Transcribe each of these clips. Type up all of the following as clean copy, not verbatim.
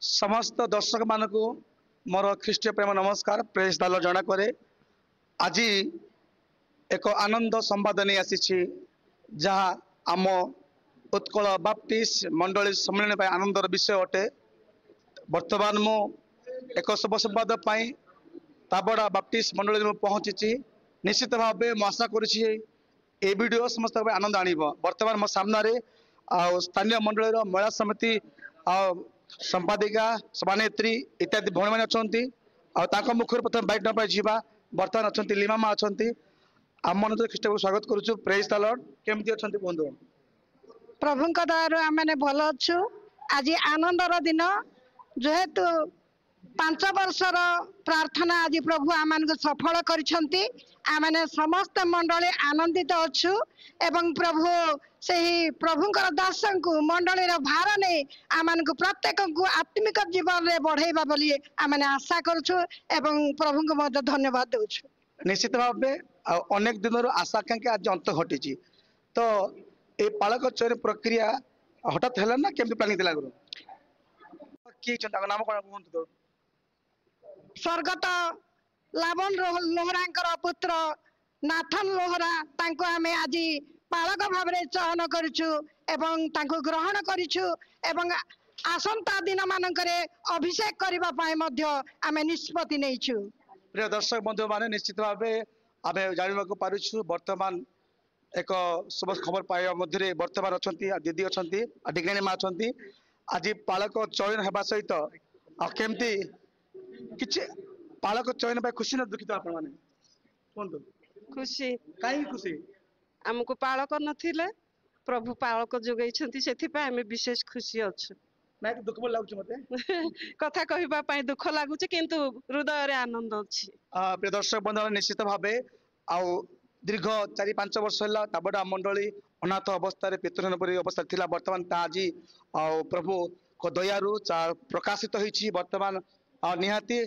समस्त दर्शक मान को मोर ख्रीष्टीय प्रेम नमस्कार प्रेस दाल जना करे आज एक आनंद संवाद नहीं आसी जहाँ आम उत्कल बाप्टिस्ट मंडली सम्मेलन पर आनंदर विषय अटे। वर्तमान मु एक शुभ संवाद ताबड़ा बाप्टिस्ट मंडली पहुंची निश्चित भाव में आशा करुँची ए वीडियो समस्त आनंद आण। वर्तमान मो सामने स्थानीय मंडल महिला समिति संपादिका सभानेत्री इत्यादि भौणी मैंने अच्छा मुखर प्रथम बैठ न पाइबा बर्तमान अच्छा लीमामा अच्छा आम मन ख्रीष्ट को स्वागत करुचु। Praise the Lord. केमती अच्छा कहतु। प्रभु दयार आम भल अच्छु। आज आनंदर दिन जेहेतु 5 वर्षर प्रार्थना आज प्रभु आम सफल करिसेंती। आमने समस्त मंडली आनंदित अच्छु एवं प्रभु से प्रभुंकर दास को मंडली भार नहीं आम प्रत्येक को आत्मिक जीवन में बढ़ेबा बोली आमने आशा करुछु एवं प्रभु को मध्य धन्यवाद देउछु। निश्चित भाव में अनेक दिन आशा आकांक्षा आज अंत घटी तो ये पालक चयन प्रक्रिया हठात है ना केमती प्लानिंग थिला गुरु किए नाम कौन कहतु तो स्वर्गत लावन लोहरा पुत्र नाथन लोहरा तांको आमे आज पालक भाव में चयन करूछु एवं तांको ग्रहण करूछु एवं आसंता दिन मानकरे अभिषेक करिबा पाए मध्य आमे निष्पत्ति नैछु। प्रिय दर्शक बंधु माने निश्चित भाव आमे जानिबा को पारुछु वर्तमान एक शुभ खबर पाइबा मध्य वर्तमान अच्छा दीदी अच्छा डिग्राणी माँ अच्छा आज पालक चयन होगा सहित केमती किछि पालक चयन पाई खुशी न दुखित आपण माने कोन खुशी काई खुशी हमको पालक नथिले प्रभु पालक जोगै छथि सेथि पाए हमें विशेष खुशी अछि। मैं दुख बोल लागु मते कथा कहिबा पाए दुख लागु छ किंतु हृदय रे आनंद अछि। प्रिय दर्शक बंधु निश्चित भाबे आउ दीर्घ 4-5 वर्ष है ताबड़ा मंडली अनाथ अवस्था पितृहीन परी अवस्था थिला वर्तमान ता आज प्रभु को दयारु प्रकाशित होईछि। वर्तमान निहाती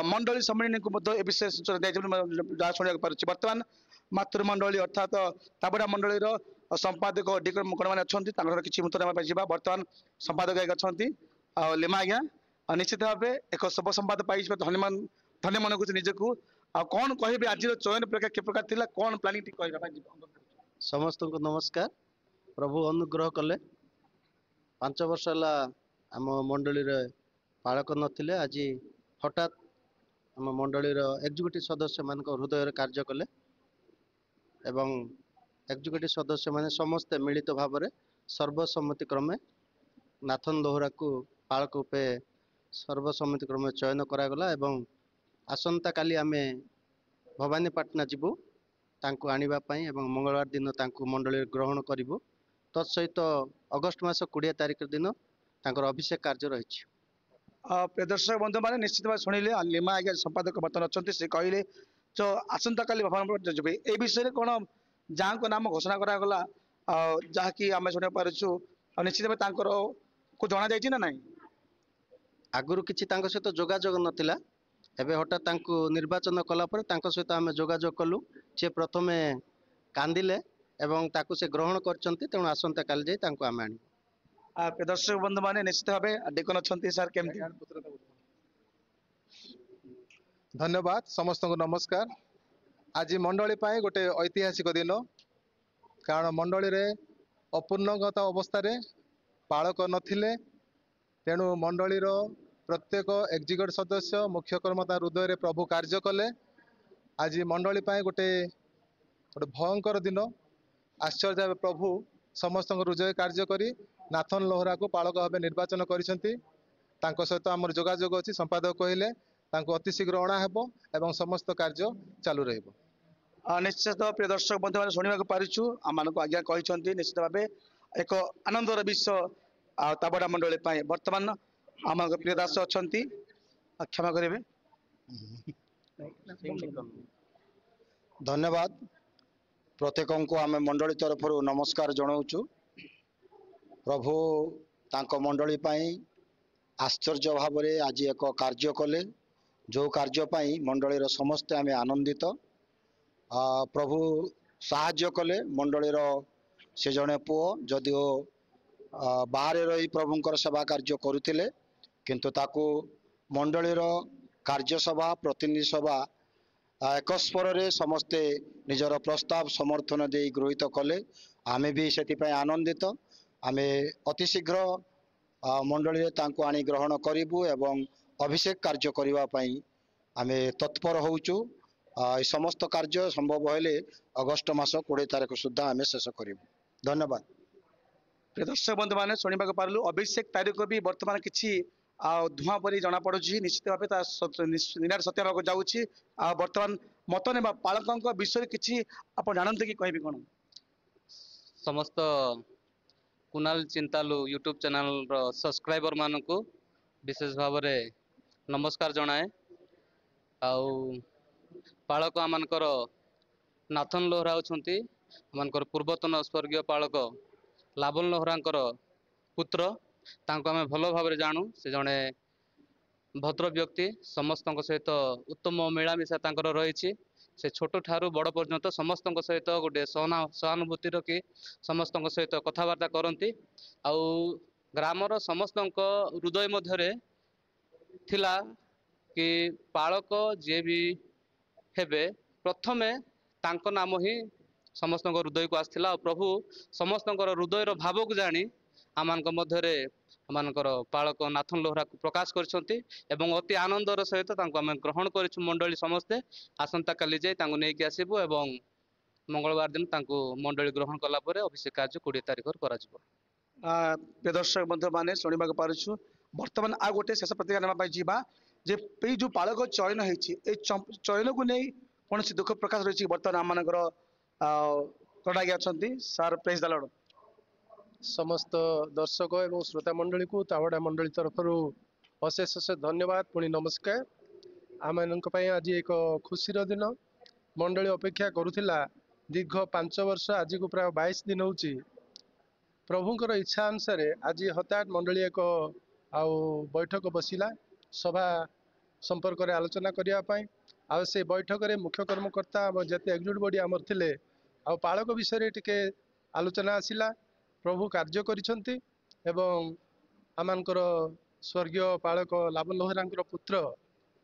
मंडली सम्मेलन को ए विषय सूचना दिया शुणा पार्टी। वर्तमान मातृमंडली अर्थात ताबड़ा मंडली संपादक डिकर मुकड़ मैंने अच्छा किसी नूतन पाइबा वर्तमान संपादक एक अच्छा लिमा आज्ञा निश्चित भाव एक शुभ संवाद पाई धन्य मन को निजक कौन कहे आज चयन प्रक्रिया के प्रकार थिला कौन प्लानिंग कह समस्त को नमस्कार। प्रभु अनुग्रह कले 5 वर्ष है आम मंडली पालक नथिले आज हठात आम मंडली एग्जीक्यूटिव सदस्य मान हृदय कार्य कले एवं एग्जीक्यूटिव सदस्य माने समस्ते मिलित भाव में सर्वसम्मति क्रमे नाथन लोहरा को पालक रूपे सर्वसम्मति क्रमे चयन करागला एवं आसंता काली आमे भवानीपाटना जीवु तांको आनिबा पई एवं मंगलवार दिन तांको मंडली ग्रहण करिवु। तत्सहित अगस्ट मास 20 तारिख दिन तांकर अभिषेक कार्य रही। प्रिय दर्शक बंधु मैंने निश्चित भाव शुणिले लिमा आज्ञा संपादक बर्तमान अच्छा से कहले जो आसंता काली भवानी जब ए विषय कौन जहाँ को नाम घोषणा करागला जहाँकि आम शुणा पार्छु निश्चित भाव को जना जाइए ना नाई आगुरी किसी सहित जोगाजोग नथिला एबे हठात तांको निर्वाचन कला पर तांको सहित आम जोगाजोग कलु से प्रथमे कांदिले एवं ताकू से ग्रहण करचंती तेणु आसंता काली जाई तांको आम आनी। दर्शक बंधु माने निश्चित भाव डिकन अच्छा सर केमती धन्यवाद समस्त को नमस्कार। आज मंडली पाए गोटे ऐतिहासिक दिन कारण मंडली रे अपूर्णगत अवस्था पालक नथिले तेणु मंडली प्रत्येक एग्जीक्यूटिव सदस्य मुख्य कर्मता हृदय प्रभु कार्य कले। आज मंडली पाए गोटे भयंकर दिन आश्चर्य प्रभु समस्त हृदय कार्य करी नाथन लोहरा को पालक भाव निर्वाचन करिसेंती। तांको सहित आमर जोगाजोग अच्छी संपादक कहले तांको अति शीघ्र अणा हेबो एवं समस्त कार्य चालू रहिबो। निश्चित प्रिय दर्शक बंधु मैंने शुणा पार्छु आम को आज्ञा कहते निश्चित भाव एक आनंदर विषय ताबड़ा मंडली वर्तमान आम प्रिय दास अच्छा क्षमा करेंगे। धन्यवाद प्रत्येक को आम मंडली तरफ नमस्कार जनाऊँ। प्रभु तांको मंडली आश्चर्य भाव में आज एक कार्य कले जो कार्यपाई मंडलीर समस्ते आम आनंदित। प्रभु साहाय्य कले मंडलीर से जड़े पुओ जदिओ बाहर रही प्रभुंकर सेवा कार्य करुले କିନ୍ତୁ ତାକୁ ମଣ୍ଡଳୀର କାର୍ଯ୍ୟସଭା ପ୍ରତିନିଧି ସଭା ଏକ ସ୍ୱରରେ ସମସ୍ତେ ନିଜର ପ୍ରସ୍ତାବ ସମର୍ଥନ ଦେଇ ଗୃହୀତ କଲେ। ଆମେ ବି ସେଥିପାଇଁ ଆନନ୍ଦିତ। ଆମେ ଅତି ଶୀଘ୍ର ମଣ୍ଡଳୀରେ ତାଙ୍କୁ ଆଣି ଗ୍ରହଣ କରିବୁ ଏବଂ ଅଭିଷେକ କାର୍ଯ୍ୟ କରିବା ପାଇଁ ଆମେ ତତ୍ପର ହେଉଛୁ। এই সমস্ত କାର୍ଯ୍ୟ ସମ୍ଭବ ହେଲେ ଅଗଷ୍ଟ ମାସ 20 ତାରିଖ ସୁଦ୍ଧା ଆମେ ଶେଷ କରିବୁ। ଧନ୍ୟବାଦ। প্রিয় দর্শক বন্ধু মানে শুଣିବାକୁ পারলୁ ଅଭିଷେକ ତାରିଖ ବି ବର୍ତ୍ତମାନ କିଛି ଧୂଆଁ ପରି ଜଣା ପଡୁଛି। ନିଶ୍ଚିତ ଭାବେ ତା ନିରାଟ ସତ୍ୟ ହେବାକୁ ଯାଉଛି। ଆଉ ବର୍ତ୍ତମାନ ମତ ନେବା ପାଳକଙ୍କ ବିଷୟରେ କିଛି ଆପଣ ଜାଣନ୍ତି କି କହିବେ କଣ? ସମସ୍ତ କୁନାଲ ଚିନ୍ତାଲୁ ୟୁଟ୍ୟୁବ ଚ୍ୟାନେଲର ସବସ୍କ୍ରାଇବର ମାନଙ୍କୁ ବିଶେଷ ଭାବରେ ନମସ୍କାର ଜଣାଏ। ଆଉ ପାଳକ ଆମମାନଙ୍କର ନାଥନ ଲୋହରା ହେଉଛନ୍ତି ଆମମାନଙ୍କର ପୂର୍ବତନ ସ୍ୱର୍ଗୀୟ ପାଳକ ଲାବଣ ଲୋହରାଙ୍କର ପୁତ୍ର। ତାଙ୍କୁ ଆମେ ଭଲ ଭାବରେ ଜାଣୁ। ସେ ଜଣେ ଭଦ୍ର ବ୍ୟକ୍ତି, ସମସ୍ତଙ୍କ ସହିତ ଉତ୍ତମ ମିଳାମିଶା ତାଙ୍କର ରହିଛି। ସେ ଛୋଟ ଠାରୁ ବଡ଼ ପର୍ଯ୍ୟନ୍ତ ସମସ୍ତଙ୍କ ସହିତ ଗୋଟେ ସହାନୁଭୂତି ରଖି ସମସ୍ତଙ୍କ ସହିତ କଥାବାର୍ତ୍ତା କରନ୍ତି। ଆଉ ଗ୍ରାମର ସମସ୍ତଙ୍କ ହୃଦୟ ମଧ୍ୟରେ ଥିଲା କି ପାଳକ ଯିଏ ବି ହେବେ ପ୍ରଥମେ ତାଙ୍କ ନାମ ହିଁ ସମସ୍ତଙ୍କ ହୃଦୟକୁ ଆସିଥିଲା। ଆଉ ପ୍ରଭୁ ସମସ୍ତଙ୍କର ହୃଦୟର ଭାବକୁ ଜାଣି ଆମମାନଙ୍କ ମଧ୍ୟରେ ଆମମାନଙ୍କର ପାଳକ ନାଥନ ଲୋହରାକୁ ପ୍ରକାଶ କରିଛନ୍ତି ଏବଂ ଅତି ଆନନ୍ଦର ସହିତ ତାଙ୍କୁ ଆମେ ଗ୍ରହଣ କରିଛୁ। ମଣ୍ଡଳୀ ସମସ୍ତେ ଆସନ୍ତାକାଲି ଯାଇ ତାଙ୍କୁ ନେଇକି ଆସିବୁ ଏବଂ ମଙ୍ଗଳବାର ଦିନ ତାଙ୍କୁ ମଣ୍ଡଳୀ ଗ୍ରହଣ କଲା ପରେ ଅଭିଷେକ କାର୍ଯ୍ୟ 20 ତାରିଖରେ କରାଯିବ। ପ୍ରିୟ ଦର୍ଶକ ବନ୍ଧୁ ମାନେ ଶୁଣିବାକୁ ପାରୁଛୁ। ବର୍ତ୍ତମାନ ଆଉ ଗୋଟେ ଶେଷ ପ୍ରତିକ୍ରିୟା ନେବା ପାଇଁ ଯିବା ଯେ ଏଇ ଯୋଉ ପାଳକ ଚୟନ ହେଇଛି ଏଇ ଚୟନକୁ ନେଇ କୌଣସି ଦୁଃଖ ପ୍ରକାଶ ରହିଛି? ବର୍ତ୍ତମାନ ଆମମାନଙ୍କର ପ୍ରଡ଼ାଗୀ ଅଛନ୍ତି ସାର୍, ପ୍ରେଜ ଦ ଲର୍ଡ। ସମସ୍ତ ଦର୍ଶକ ଏବଂ ଶ୍ରୋତା ମଣ୍ଡଳୀକୁ ତାବଡ଼ା ମଣ୍ଡଳୀ ତରଫରୁ ଅଶେଷ ଅଶେଷ ଧନ୍ୟବାଦ, ପୁଣି ନମସ୍କାର। ଆମମାନଙ୍କ ପାଇଁ ଆଜି ଏକ ଖୁସିର ଦିନ। ମଣ୍ଡଳୀ ଅପେକ୍ଷା କରୁଥିଲା ଦୀର୍ଘ 5 ବର୍ଷ, ଆଜିକୁ ପ୍ରାୟ 22 ଦିନ ହେଉଛି। ପ୍ରଭୁଙ୍କର ଇଚ୍ଛା ଅନୁସାରେ ଆଜି ହଠାତ୍ ମଣ୍ଡଳୀ ଏକ ବୈଠକ ବସିଲା ସଭା ସମ୍ପର୍କରେ ଆଲୋଚନା କରିବା ପାଇଁ। ଆଉ ସେ ବୈଠକରେ ମୁଖ୍ୟ କର୍ମକର୍ତ୍ତା ଏବଂ ଯେତେ ଏକଜୁଟ ବଡି ଆମର ଥିଲେ ଆଉ ପାଳକ ବିଷୟରେ ଟିକେ ଆଲୋଚନା ଆସିଲା। ପ୍ରଭୁ କାର୍ଯ୍ୟ କରିଛନ୍ତି ଏବଂ ଆମମାନଙ୍କର ସ୍ୱର୍ଗୀୟ ପାଳକ ଲାବଣ ଲୋହରାଙ୍କର ପୁତ୍ର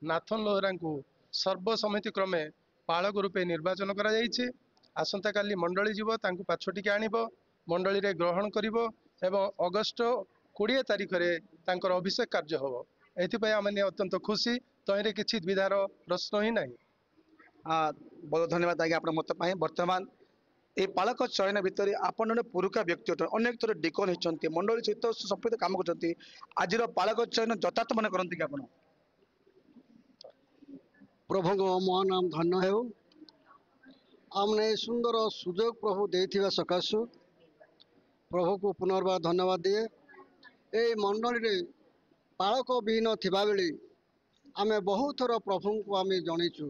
ନାଥନ ଲୋହରାଙ୍କୁ ସର୍ବସମ୍ମତି କ୍ରମେ ପାଳକ ରୂପେ ନିର୍ବାଚନ କରାଯାଇଛି। ଆସନ୍ତାକାଲି ମଣ୍ଡଳୀ ଯିବ, ତାଙ୍କୁ ପାଛୋଟିକି ଆଣିବ, ମଣ୍ଡଳୀରେ ଗ୍ରହଣ କରିବ ଏବଂ ଅଗଷ୍ଟ 20 ତାରିଖରେ ତାଙ୍କର ଅଭିଷେକ କାର୍ଯ୍ୟ ହେବ। ଏଥିପାଇଁ ଆମେ ଅତ୍ୟନ୍ତ ଖୁସି। ତହିଁରେ କିଛି ଦ୍ୱିଧାର ପ୍ରଶ୍ନ ହିଁ ନାହିଁ। ବହୁତ ଧନ୍ୟବାଦ ଆଜ୍ଞା ଆପଣ ମତ ପାଇଁ। ବର୍ତ୍ତମାନ এই ପାଳକ ଚୟନ ଭିତରେ ଆପଣ ଜଣେ ପୁରୁଖା ବ୍ୟକ୍ତି ଅଟନ୍ତି, ଅନେକ ଥର ଡିକନ ହେଇଛନ୍ତି, ମଣ୍ଡଳୀ ସହିତ ସମ୍ପୃକ୍ତ କାମ କରୁଛନ୍ତି। ଆଜିର ପାଳକ ଚୟନ ଯଥାର୍ଥ ମନେ କରନ୍ତି କି ଆପଣ? ପ୍ରଭୁଙ୍କ ମହାନାମ ଧନ୍ୟ ହେଉ। ଆମନେ ଏ ସୁନ୍ଦର ସୁଯୋଗ ପ୍ରଭୁ ଦେଇଥିବା ସକାଶୁ ପ୍ରଭୁକୁ ପୁନର୍ବାର ଧନ୍ୟବାଦ ଦିଏ। এই ମଣ୍ଡଳୀରେ ପାଳକ ବିହୀନ ଥିବାବେଳେ ଆମେ ବହୁତ ଥର ପ୍ରଭୁଙ୍କୁ ଆମେ ଜଣେଇଛୁ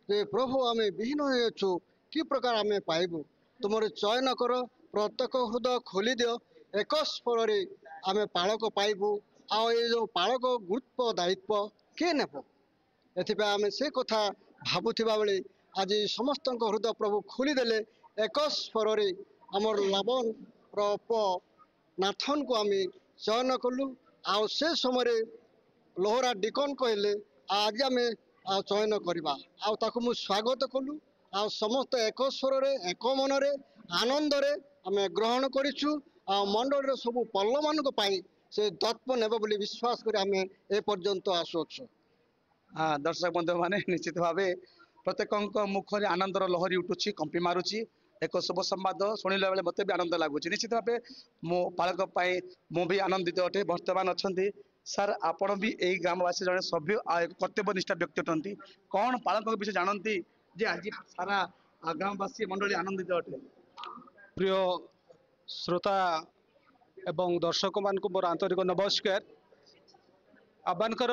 ଯେ ପ୍ରଭୁ ଆମେ ବିହୀନ ହୋଇଅଛୁ, କି ପ୍ରକାର ଆମେ ପାଇବୁ? ତୁମର ଚୟନ କର, ପ୍ରତ୍ୟେକ ହୃଦୟ ଖୋଲିଦିଅ, ଏକ ସ୍ୱରରେ ଆମେ ପାଳକ ପାଇବୁ। ଆଉ ଏ ଯେଉଁ ପାଳକ ଗୁରୁତ୍ୱ ଦାୟିତ୍ୱ କିଏ ନେବ? ଏଥିପାଇଁ ଆମେ ସେ କଥା ଭାବୁଥିବା ବେଳେ ଆଜି ସମସ୍ତଙ୍କ ହୃଦୟ ପ୍ରଭୁ ଖୋଲିଦେଲେ। ଏକ ସ୍ୱରରେ ଆମର ଲାବଣର ପୁଅ ନାଥନକୁ ଆମେ ଚୟନ କଲୁ। ଆଉ ସେ ସମୟରେ ଲୋହରା ଡିକନ କହିଲେ ଆଜି ଆମେ ଚୟନ କରିବା, ଆଉ ତାକୁ ମୁଁ ସ୍ୱାଗତ କଲୁ। ଆଉ ସମସ୍ତେ ଏକ ସ୍ୱରରେ ଏକ ମନରେ ଆନନ୍ଦରେ ଆମେ ଗ୍ରହଣ କରିଛୁ। ଆଉ ମଣ୍ଡଳୀର ସବୁ ପଲ୍ଲମାନଙ୍କ ପାଇଁ ସେ ଦତ୍ତ ନେବ ବୋଲି ବିଶ୍ୱାସ କରି ଆମେ ଏ ପର୍ଯ୍ୟନ୍ତ ଆସୁଅଛୁ। ଦର୍ଶକ ବନ୍ଧୁ ମାନେ ନିଶ୍ଚିତ ଭାବେ ପ୍ରତ୍ୟେକଙ୍କ ମୁଖରେ ଆନନ୍ଦର ଲହରୀ ଉଠୁଛି, କମ୍ପି ମାରୁଛି। ଏକ ଶୁଭ ସମ୍ବାଦ ଶୁଣିଲା ବେଳେ ମୋତେ ବି ଆନନ୍ଦ ଲାଗୁଛି। ନିଶ୍ଚିତ ଭାବେ ମୁଁ ପାଳକ ପାଇଁ ମୁଁ ବି ଆନନ୍ଦିତ ଅଟେ। ବର୍ତ୍ତମାନ ଅଛନ୍ତି ସାର୍, ଆପଣ ବି ଏଇ ଗ୍ରାମବାସୀ ଜଣେ ସଭ୍ୟ ଆଉ ଏକ କର୍ତ୍ତବ୍ୟନିଷ୍ଠ ବ୍ୟକ୍ତି ଅଟନ୍ତି। କ'ଣ ପାଳକଙ୍କ ବିଷୟ ଜାଣନ୍ତି ଯେ ଆଜି ସାରା ଗ୍ରାମବାସୀ ମଣ୍ଡଳୀ ଆନନ୍ଦିତ ଅଟେ? ପ୍ରିୟ ଶ୍ରୋତା ଏବଂ ଦର୍ଶକମାନଙ୍କୁ ମୋର ଆନ୍ତରିକ ନମସ୍କାର। ଆପଣଙ୍କର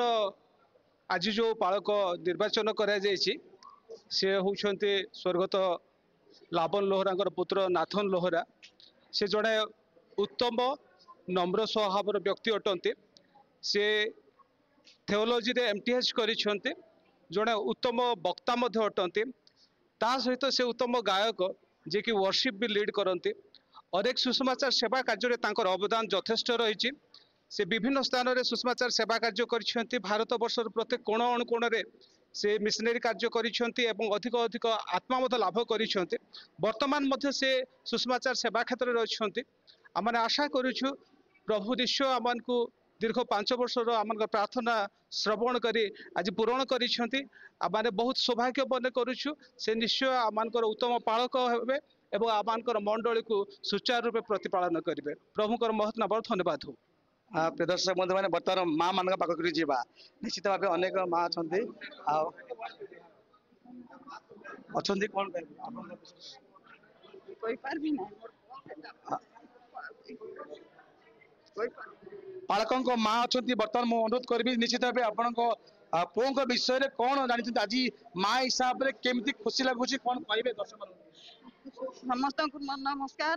ଆଜି ଯେଉଁ ପାଳକ ନିର୍ବାଚନ କରାଯାଇଛି ସେ ହେଉଛନ୍ତି ସ୍ୱର୍ଗତ ଲାବଣ ଲୋହରାଙ୍କର ପୁତ୍ର ନାଥନ ଲୋହରା। ସେ ଜଣେ ଉତ୍ତମ ନମ୍ର ସ୍ୱଭାବର ବ୍ୟକ୍ତି ଅଟନ୍ତି। ସେ ଥେଓଲୋଜିରେ MTH କରିଛନ୍ତି, ଜଣେ ଉତ୍ତମ ବକ୍ତା ମଧ୍ୟ ଅଟନ୍ତି। ତା ସହିତ ସେ ଉତ୍ତମ ଗାୟକ ଯିଏକି ୱର୍ସିପ୍ ବି ଲିଡ୍ କରନ୍ତି। ଅନେକ ସୁସମାଚାର ସେବା କାର୍ଯ୍ୟରେ ତାଙ୍କର ଅବଦାନ ଯଥେଷ୍ଟ ରହିଛି। से विभिन्न स्थान में सुषमाचार सेवा कार्य कर भारत वर्षर प्रत्येक कोण अनुकोण से मिशनरी कार्य कर अधिक अधिक आत्मा लाभ कर वर्तमान से सुषमाचार सेवा क्षेत्र में अच्छा आम आशा करुँ प्रभु निश्चय आम को दीर्घ 5 वर्षर आम प्रार्थना श्रवण कर आज पूरण कर बहुत सौभाग्य मन करुँ से निश्चय आम उत्तम पालक हे एवं आम मंडली को सुचारू रूपे प्रतिपालन करेंगे प्रभुकर महत्व बड़ धन्यवाद हो। प्रिय दर्शक बंधु मैंने बर्तमान माँ मान पाखक जावा निश्चित भाव अनेक माँ अच्छा कौन पालकों माँ अच्छा बर्तमान मुझे अनुरोध करी निश्चित भाव आपण पुओं विषय में कौन जानते आज माँ हिसाब से केमती खुशी लगुच कौन कहे दर्शक समस्त नमस्कार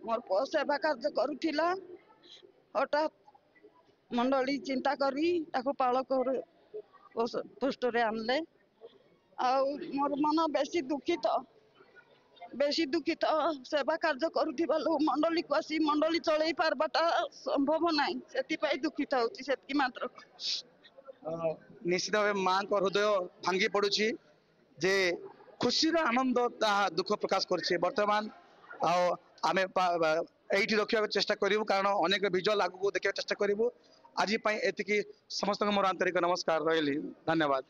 मोर पुओ सेवा कार्य करुला हठात मंडली चिंता करी ताको पालक पोस्ट रे आनले मोर मन बेसी दुखित सेवा कार्य करुवा लोग मंडली को आसी मंडली चलई पारबाटा संभव नाई से दुखित होती से मात्र निश्चित भाव माँ को हृदय भांगी पड़ुछि जे खुशी आनंद दुख प्रकाश कर बर्तमान आम ये रखा चेष्टा करूँ कारण अनेक विजुअल आगू देखा चेष्टा करूँ आज एति समस्त मोर आंतरिक नमस्कार रही धन्यवाद।